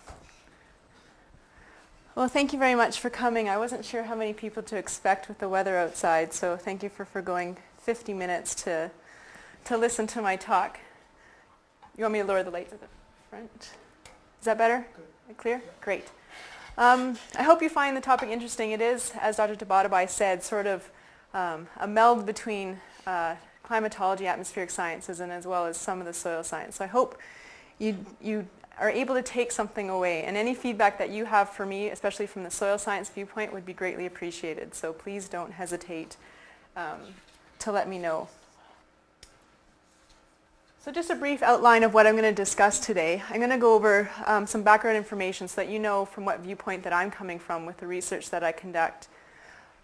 you. Well, thank you very much for coming. I wasn't sure how many people to expect with the weather outside, so thank you for forgoing 50 minutes to listen to my talk. You want me to lower the lights at the front? Is that better? Good. Clear? Yeah. Great. I hope you find the topic interesting. It is, as Dr. Tabatabai said, sort of a meld between climatology, atmospheric sciences, and as well as some of the soil science. So I hope you are able to take something away, and any feedback that you have for me, especially from the soil science viewpoint, would be greatly appreciated. So please don't hesitate to let me know. So just a brief outline of what I'm going to discuss today. I'm going to go over some background information so that you know from what viewpoint that I'm coming from with the research that I conduct.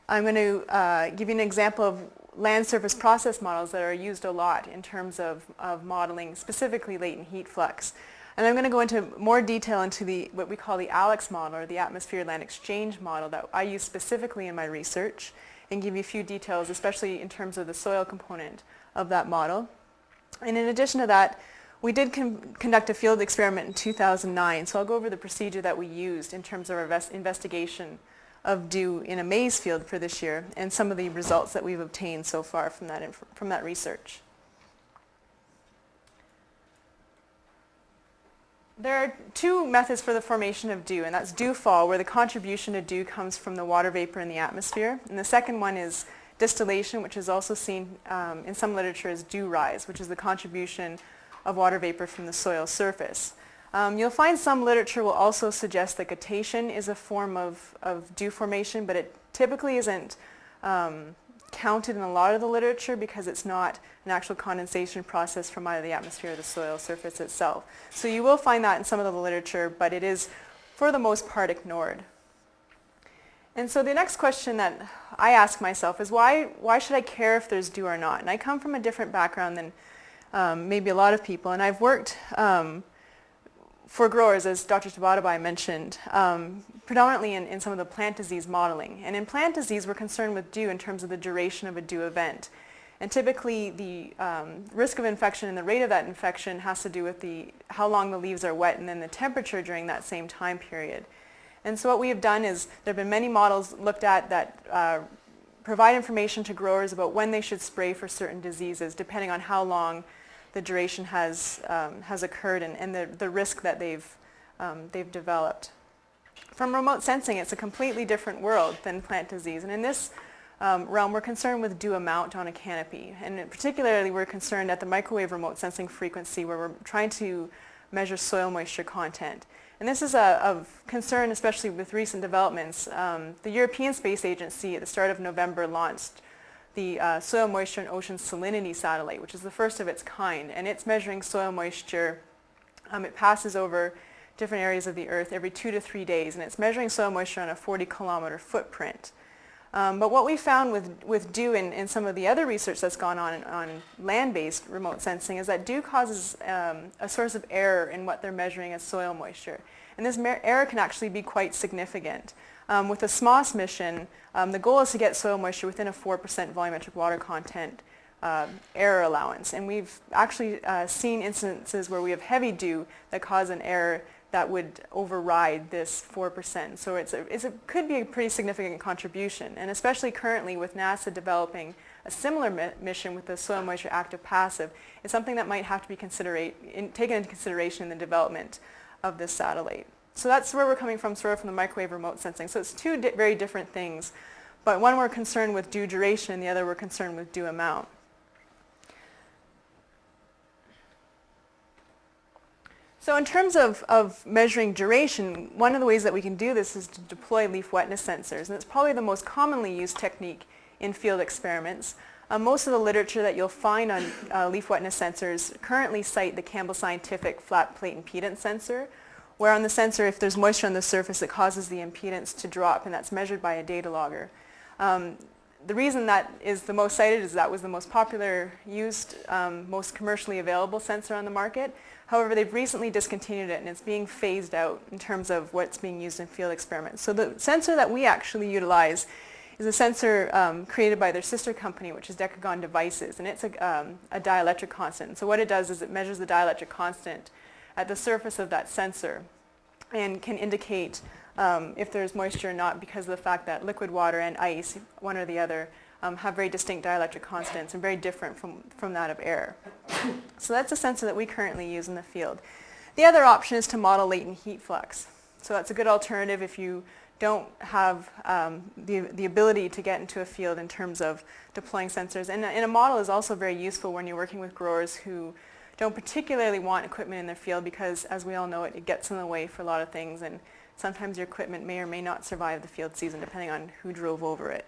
I'm going to give you an example of land surface process models that are used a lot in terms of modeling specifically latent heat flux. And I'm going to go into more detail into what we call the ALEX model, or the Atmosphere Land Exchange model, that I use specifically in my research, and give you a few details, especially in terms of the soil component of that model. And in addition to that, we did conduct a field experiment in 2009, so I'll go over the procedure that we used in terms of our investigation of dew in a maize field for this year, and some of the results that we've obtained so far from that research. There are two methods for the formation of dew, and that's dew fall, where the contribution to dew comes from the water vapor in the atmosphere. And the second one is distillation, which is also seen in some literature as dew rise, which is the contribution of water vapor from the soil surface. You'll find some literature will also suggest that guttation is a form of dew formation, but it typically isn't counted in a lot of the literature because it's not an actual condensation process from either the atmosphere or the soil surface itself. So you will find that in some of the literature, but it is for the most part ignored. And so the next question that I ask myself is why should I care if there's dew or not? And I come from a different background than maybe a lot of people, and I've worked for growers, as Dr. Tabatabai mentioned, predominantly in some of the plant disease modeling. And in plant disease, we're concerned with dew in terms of the duration of a dew event. And typically, the risk of infection and the rate of that infection has to do with how long the leaves are wet and then the temperature during that same time period. And so what we have done is there have been many models looked at that provide information to growers about when they should spray for certain diseases, depending on how long the duration has occurred and the risk that they've developed. From remote sensing, it's a completely different world than plant disease. And in this realm, we're concerned with dew amount on a canopy. And particularly, we're concerned at the microwave remote sensing frequency, where we're trying to measure soil moisture content. And this is of concern, especially with recent developments. The European Space Agency at the start of November launched the Soil Moisture and Ocean Salinity Satellite, which is the first of its kind, and it's measuring soil moisture. It passes over different areas of the earth every 2 to 3 days, and it's measuring soil moisture on a 40-kilometer footprint. But what we found with dew in some of the other research that's gone on land-based remote sensing is that dew causes a source of error in what they're measuring as soil moisture. And this error can actually be quite significant. With the SMOS mission, the goal is to get soil moisture within a 4% volumetric water content error allowance. And we've actually seen instances where we have heavy dew that cause an error that would override this 4%. So it could be a pretty significant contribution. And especially currently with NASA developing a similar mission with the soil moisture active passive, it's something that might have to be taken into consideration in the development of this satellite. So that's where we're coming from, sort of from the microwave remote sensing. So it's two very different things. But one we're concerned with dew duration, and the other we're concerned with dew amount. So in terms of measuring duration, one of the ways that we can do this is to deploy leaf wetness sensors. And it's probably the most commonly used technique in field experiments. Most of the literature that you'll find on leaf wetness sensors currently cite the Campbell Scientific flat plate impedance sensor, where on the sensor, if there's moisture on the surface, it causes the impedance to drop, and that's measured by a data logger. The reason that is the most cited is that was the most popular used, most commercially available sensor on the market. However, they've recently discontinued it, and it's being phased out in terms of what's being used in field experiments. So the sensor that we actually utilize is a sensor created by their sister company, which is Decagon Devices, and it's a dielectric constant. So what it does is it measures the dielectric constant at the surface of that sensor. and can indicate if there's moisture or not because of the fact that liquid water and ice, one or the other, have very distinct dielectric constants and very different from that of air. So that's a sensor that we currently use in the field. The other option is to model latent heat flux. So that's a good alternative if you don't have the ability to get into a field in terms of deploying sensors. And a model is also very useful when you're working with growers who don't particularly want equipment in their field because, as we all know, it gets in the way for a lot of things, and sometimes your equipment may or may not survive the field season depending on who drove over it.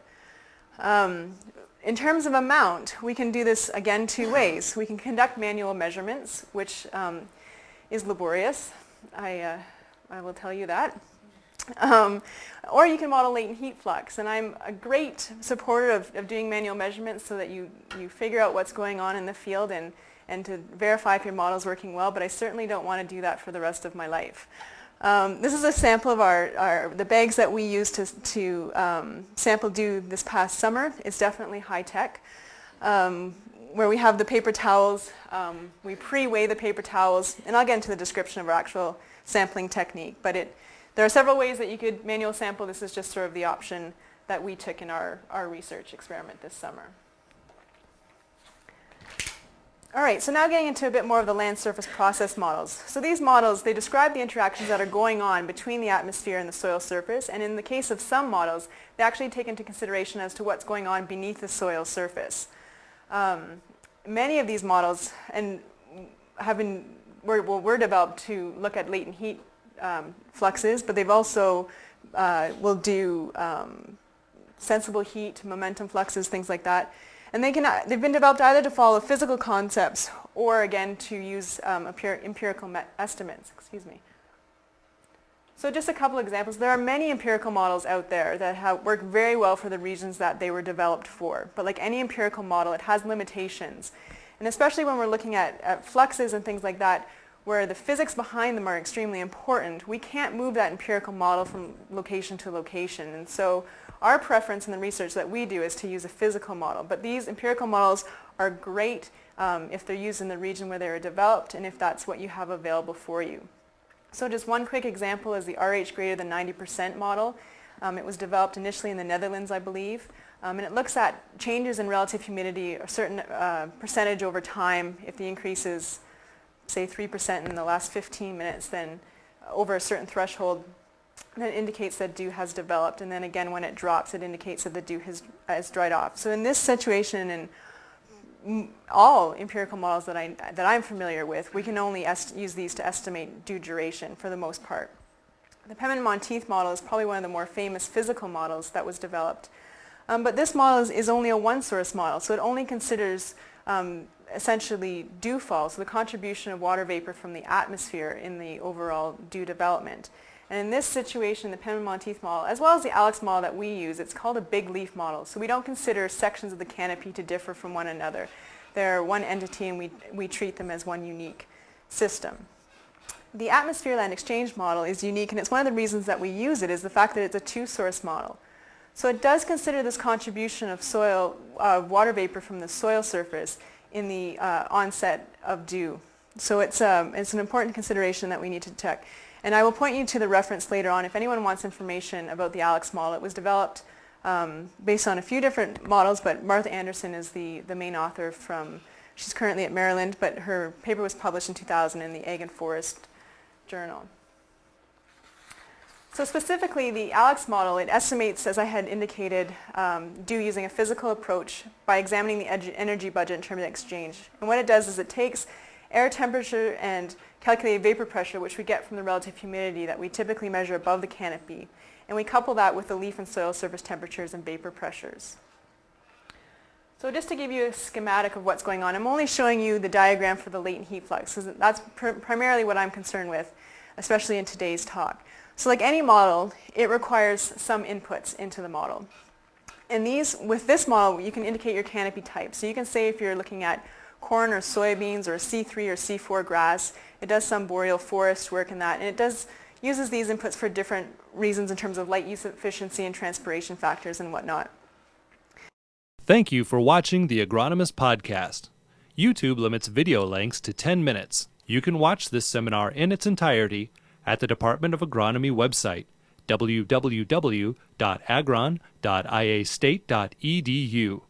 In terms of amount, we can do this again two ways. We can conduct manual measurements, which is laborious. I will tell you that. Or you can model latent heat flux, and I'm a great supporter of doing manual measurements so that you figure out what's going on in the field and to verify if your model is working well, but I certainly don't want to do that for the rest of my life. This is a sample of the bags that we used to sample dew this past summer. It's definitely high tech. Where we have the paper towels, we pre-weigh the paper towels, and I'll get into the description of our actual sampling technique, but there are several ways that you could manual sample. This is just sort of the option that we took in our research experiment this summer. All right, so now getting into a bit more of the land surface process models. So these models, they describe the interactions that are going on between the atmosphere and the soil surface, and in the case of some models, they actually take into consideration as to what's going on beneath the soil surface. Many of these models were developed to look at latent heat fluxes, but they've also will do sensible heat, momentum fluxes, things like that. And they've been developed either to follow physical concepts or, again, to use empirical estimates. Excuse me. So just a couple examples. There are many empirical models out there that have worked very well for the regions that they were developed for. But like any empirical model, it has limitations. And especially when we're looking at fluxes and things like that, where the physics behind them are extremely important, we can't move that empirical model from location to location. And so our preference in the research that we do is to use a physical model. But these empirical models are great if they're used in the region where they were developed and if that's what you have available for you. So just one quick example is the RH greater than 90% model. It was developed initially in the Netherlands, I believe. And it looks at changes in relative humidity, a certain percentage over time. If the increase is, say, 3% in the last 15 minutes, then over a certain threshold, that indicates that dew has developed, and then again when it drops it indicates that the dew has dried off. So in this situation, in all empirical models that I'm familiar with, we can only use these to estimate dew duration for the most part. The Pemmon-Monteith model is probably one of the more famous physical models that was developed. But this model is only a one-source model, so it only considers essentially dew fall, so the contribution of water vapor from the atmosphere in the overall dew development. And in this situation, the Pemmon-Monteith model, as well as the ALEX model that we use, it's called a big leaf model. So we don't consider sections of the canopy to differ from one another. They're one entity and we treat them as one unique system. The atmosphere land exchange model is unique, and it's one of the reasons that we use it is the fact that it's a two-source model. So it does consider this contribution of water vapor from the soil surface in the onset of dew. So it's an important consideration that we need to check. And I will point you to the reference later on if anyone wants information about the ALEX model. It was developed based on a few different models, but Martha Anderson is the main author she's currently at Maryland, but her paper was published in 2000 in the Ag and Forest Journal. So specifically, the ALEX model, it estimates, as I had indicated, dew using a physical approach by examining the energy budget in terms of exchange. And what it does is it takes air temperature and calculated vapor pressure, which we get from the relative humidity that we typically measure above the canopy, and we couple that with the leaf and soil surface temperatures and vapor pressures. So just to give you a schematic of what's going on, I'm only showing you the diagram for the latent heat flux, because that's primarily what I'm concerned with, especially in today's talk. So like any model, it requires some inputs into the model. And with this model, you can indicate your canopy type. So you can say if you're looking at corn or soybeans or C3 or C4 grass, it does some boreal forest work in that, and it uses these inputs for different reasons in terms of light use efficiency and transpiration factors and whatnot. Thank you for watching the Agronomist Podcast. YouTube limits video lengths to 10 minutes. You can watch this seminar in its entirety at the Department of Agronomy website, www.agron.iastate.edu.